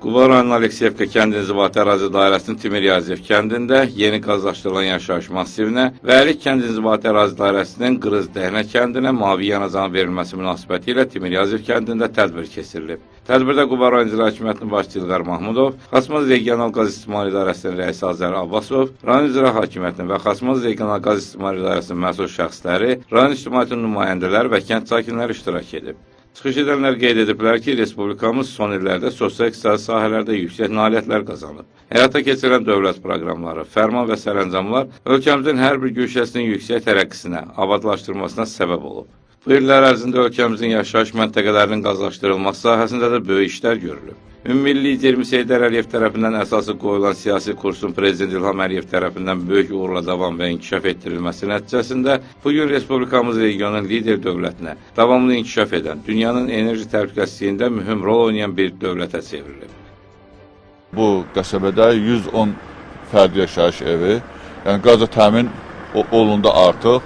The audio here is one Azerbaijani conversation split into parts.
Quba rayonunun Alekseyevka kəndi inzibati ərazi dairəsinin Timir-Yazev kəndində yeni qazlaşdırılan yaşayış masivinə və Əlik kəndi inzibati ərazi dairəsinin Qırız-Dəhnə kəndinə mavi yanacağın verilməsi münasibəti ilə Timir-Yazev kəndində tədbir keçirilib. Tədbirdə Quba rayon İcra Hakimiyyətinin başçısı İlqar Mahmudov, Xaçmaz Regional Qaz İstismar İdarəsinin rəisi Azər Abbasov, rayon İcra Hakimiyyətinin və Xaçmaz Regional Qaz İstismar İdarəsinin məsul şəxsləri, rayon ictimaiyyətinin nümayəndələri və kənd sakinləri iştirak edib. Çıxış edənlər qeyd ediblər ki, Respublikamız son illərdə sosial-iqtisadi sahələrdə yüksək nailiyyətlər qazanıb. Həyata keçirilən dövlət proqramları, fərman və sərəncamlar ölkəmizin hər bir güşəsinin yüksək tərəqqisinə, abadlaşdırılmasına səbəb olub. Bu illər ərzində ölkəmizin yaşayış məntəqələrinin qazlaşdırılması sahəsində də böyük işlər görülüb. Ümummilli lider Heydər Əliyev tərəfindən əsası qoyulan siyasi kursun Prezident İlham Əliyev tərəfindən böyük uğurla davam və inkişaf etdirilməsi nəticəsində bugün Respublikamız regionun lider dövlətinə, davamlı inkişaf edən, dünyanın enerji təhlükəsizliyində mühüm rol oynayan bir dövlətə çevrilib. Bu qəsəbədə 110 fərdi yaşayış evi, yəni qazla təmin olundu artıq.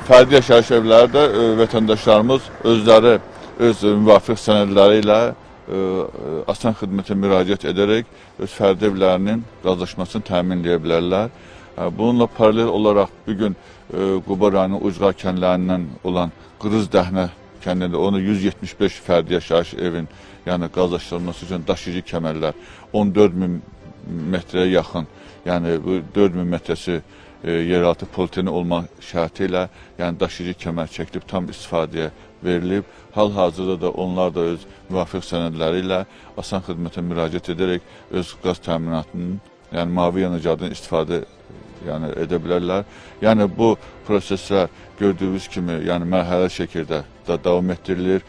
Fərdi yaşayış evlərdə vətəndaşlarımız özləri öz müvafiq sənədləri ilə Asan xidmətə müraciət edərək öz fərdi evlərinin qazlaşmasını təminləyə bilərlər. Bununla paralel olaraq bugün Quba rayonu ucqa kəndlərindən olan Qırız-Dəhnə kəndində onu 175 fərdi yaşayış evin yəni qazlaşdırılması üçün daşıyıcı kəmərlər 14.000 metrəyə yaxın, yəni bu 4.000 metrəsi yeraltı politeni olma şərti ilə yəni daşıyıcı kəmər çəkilib tam istifadəyə verilib. Hal-hazırda da onlar da öz müvafiq sənədləri ilə Asan xidmətə müraciət edərək öz qaz təminatının, yəni mavi yanacaqdan istifadə edə bilərlər. Yəni bu proseslər gördüyünüz kimi mərhələ şəkildə davam etdirilir.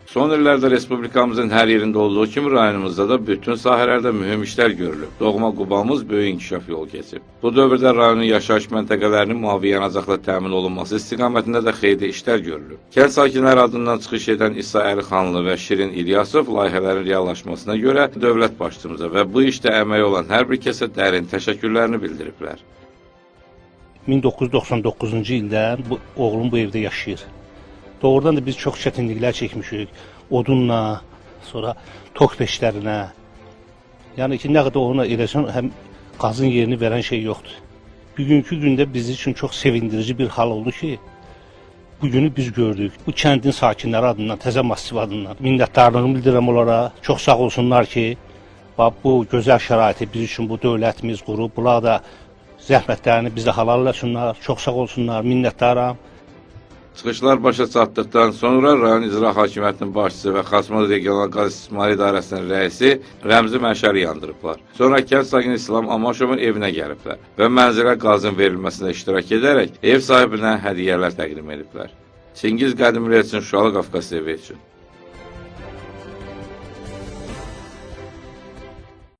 Son illərdə Respublikamızın hər yerində olduğu kimi rayonumuzda da bütün sahələrdə mühüm işlər görülüb. Doğma Qubamız böyük inkişaf yolu keçib. Bu dövrdə rayonun yaşayış məntəqələrinin mavi yanacaqla təmin olunması istiqamətində də xeyli işlər görülüb. Kənd sakinləri adından çıxış edən İsa Əlixanlı və Şirin İlyasov layihələrin reallaşmasına görə dövlət başçımıza və bu işdə əməyi olan hər bir kəsə dərin təşəkkürlərini bildiriblər. 1999-cu ildən oğlum bu evdə yaşayır. Doğrudan da biz çox çətinliklər çəkmişik. Odunla, sonra tok peşlərinə. Yəni ki, nə qədər ona eləsən, həm qazın yerini verən şey yoxdur. Bugünkü gündə biz üçün çox sevindirici bir hal oldu ki, bugünü biz gördük. Bu kəndin sakinləri adından, Təzə Massiv adından minnətdarlığımı bildirirəm onlara. Çox sağ olsunlar ki, bu gözəl şəraiti biz üçün bu dövlətimiz qurub. Bunlar da zəhmətlərini bizə halal eləsinlər. Çox sağ olsunlar, minnətdaram. Çıxışlar başa çatdıqdan sonra rayon İcra Hakimiyyətinin başçısı və Xaçmaz Regional Qaz İstismar İdarəsinin rəisi rəmzi məşəli yandırıblar. Sonra kənd sakini İslam Amaşovun evinə gəliblər və mənzilə qazın verilməsində iştirak edərək ev sahibinə hədiyyələr təqdim ediblər. Çingiz Qədimli üçün Şuşalı Qafqaz TV üçün.